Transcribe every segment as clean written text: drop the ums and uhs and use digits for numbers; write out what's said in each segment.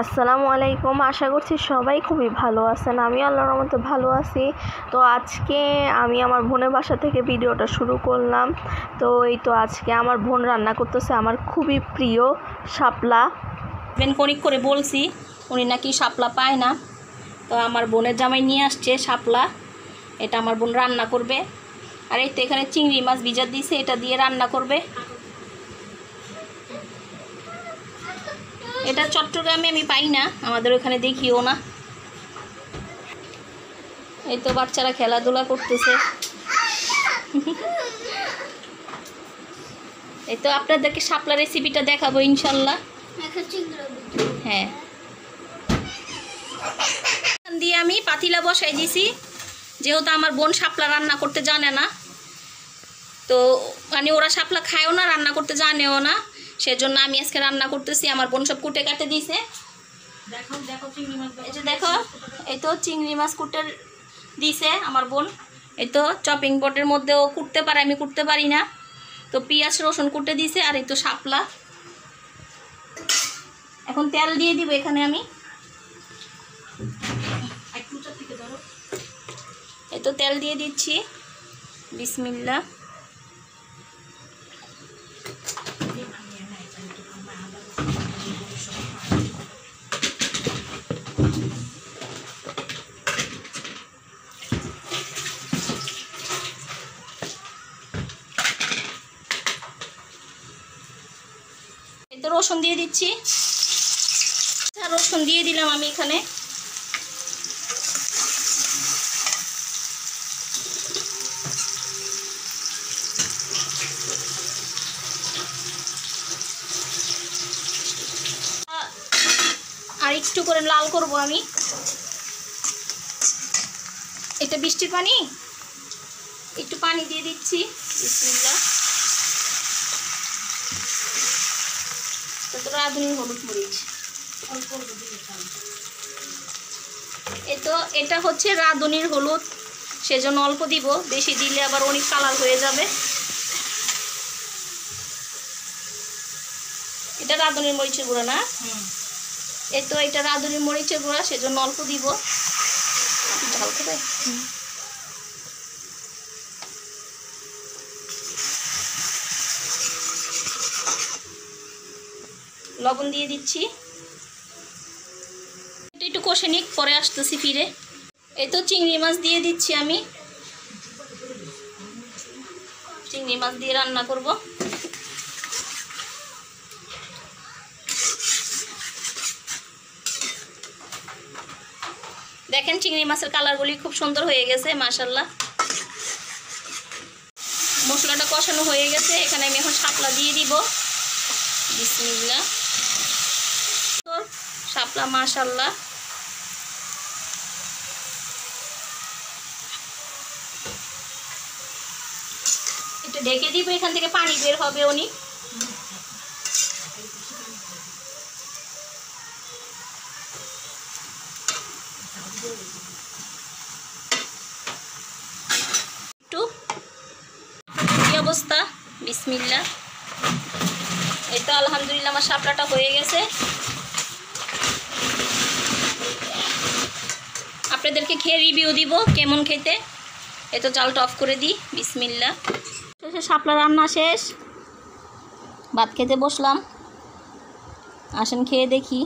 আসসালামু আলাইকুম। আশা করছি সবাই খুবই ভালো আছেন। আমি আল্লাহর রহমতে ভালো আছি। তো আজকে আমি আমার বোনের বাসা থেকে ভিডিওটা শুরু করলাম। তো এই তো আজকে আমার বোন রান্না করতেছে আমার খুবই প্রিয় শাপলা। কনিক করে বলছি উনি নাকি শাপলা পায় না, তো আমার বোনের জামাই নিয়ে আসছে শাপলা। এটা আমার বোন রান্না করবে। আর এই তো এখানে চিংড়ি মাছ ভিজা দিয়েছে, এটা দিয়ে রান্না করবে। এটা চট্টগ্রামে আমি পাই না, আমাদের ওখানে দেখিও না। এই তো বাচ্চারা খেলাধুলা করতেছে। এই তো আপনাদেরকে শাপলা রেসিপিটা দেখাবো ইনশাল্লাহ। হ্যাঁ, দিয়ে আমি পাতিলা বসাই দিছি, যেহেতু আমার বোন শাপলা রান্না করতে জানে না। তো মানে ওরা শাপলা খায়ও না, রান্না করতে জানেও না, সেজন্য আমি আজকে রান্না করতেছি। আমার বোন সব কুটে কাটে দিয়েছে। দেখো দেখো চিংড়ি মাছ, এই যে দেখো, এই তো চিংড়ি মাছ কুটে দিয়েছে আমার বোন। এই তো চপিং বোর্ডের মধ্যেও কুটতে পারে, আমি কুটতে পারি না। তো পেঁয়াজ রসুন কুটে দিয়েছে। আর এই তো শাপলা, এখন তেল দিয়ে দিব এখানে আমি। এই তো তেল দিয়ে দিচ্ছি, বিসমিল্লাহ। এই তো রসুন দিয়ে দিচ্ছি, রসুন দিয়ে দিলাম আমি এখানে। আর একটু করে লাল করব আমি। এটা বৃষ্টির পানি, একটু পানি দিয়ে দিচ্ছি, বিসমিল্লাহ। রাঁধুনি হলুদ মরিচ, এটা হচ্ছে রাঁধুনির হলুদ, সেজন্য অল্প দিব, বেশি দিলে আবার অনেক কালার হয়ে যাবে। এটা রাঁধুনির মরিচের গুঁড়া না? এটা রাঁধুনির মরিচের গুঁড়া, সেজন্য অল্প দিব। ঝাল করে লবণ দিয়ে দিচ্ছি। এটা একটু কষে নিক, পরে আসতেছি ফিরে। এই তো চিংড়ি মাছ দিয়ে দিচ্ছি আমি। চিংড়ি মাছ দিয়ে রান্না করব। দেখেন চিংড়ি মাছের কালারগুলি খুব সুন্দর হয়ে গেছে, মাশাআল্লাহ। মশলাটা কষানো হয়ে গেছে, এখানে আমি এখন শাপলা দিয়ে দিব, বিসমিল্লাহ। শাপলা মাশাআল্লাহ। এটা ঢেকে দিব, এখান থেকে পানি বের হবে অনেক। একটু কি অবস্থা, বিসমিল্লাহ। এই তো আলহামদুলিল্লাহ আমার শাপলাটা হয়ে গেছে। আপনাদেরকে খেয়ে রিভিউ দিব কেমন খেতে। এই তো জালটা অফ করে দিই, বিসমিল্লাহ। শেষে শাপলা রান্না শেষ, ভাত খেতে বসলাম। আসেন খেয়ে দেখি।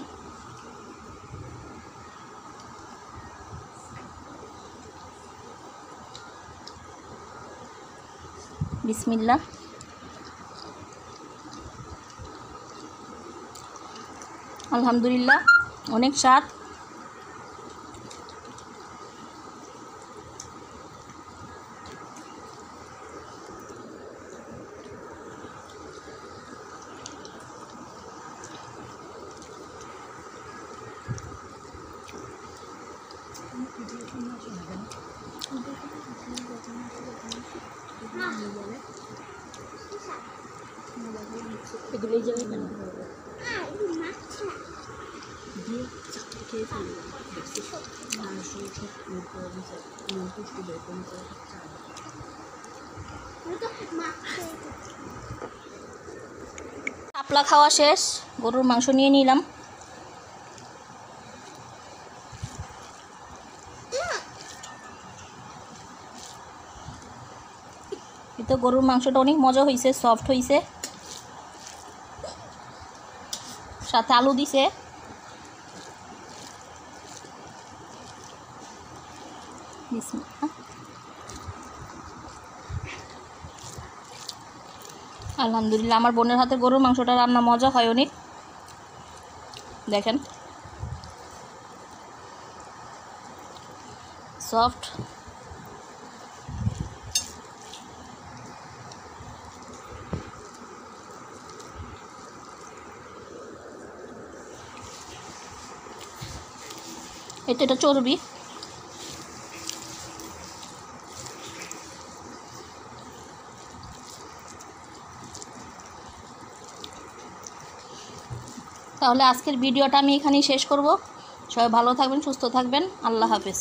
বিসমিল্লাহ। আলহামদুলিল্লাহ, অনেক স্বাদ। এগুলোই যাবে কেন? শাপলা খাওয়া শেষ, গরুর মাংস নিয়ে নিলাম। হাতে গরুর মাংসটা অনেক মজা হয়েছে, সফট হয়েছে, সাথে আলু দিছে। আলহামদুলিল্লাহ, আমার বোনের হাতে গরুর মাংসটা রান্না মজা হয় অনেক। দেখেন সফট। এটা চর্বি। তাহলে আজকের ভিডিওটা আমি এখানেই শেষ করব। সবাই ভালো থাকবেন, সুস্থ থাকবেন। আল্লাহ হাফেজ।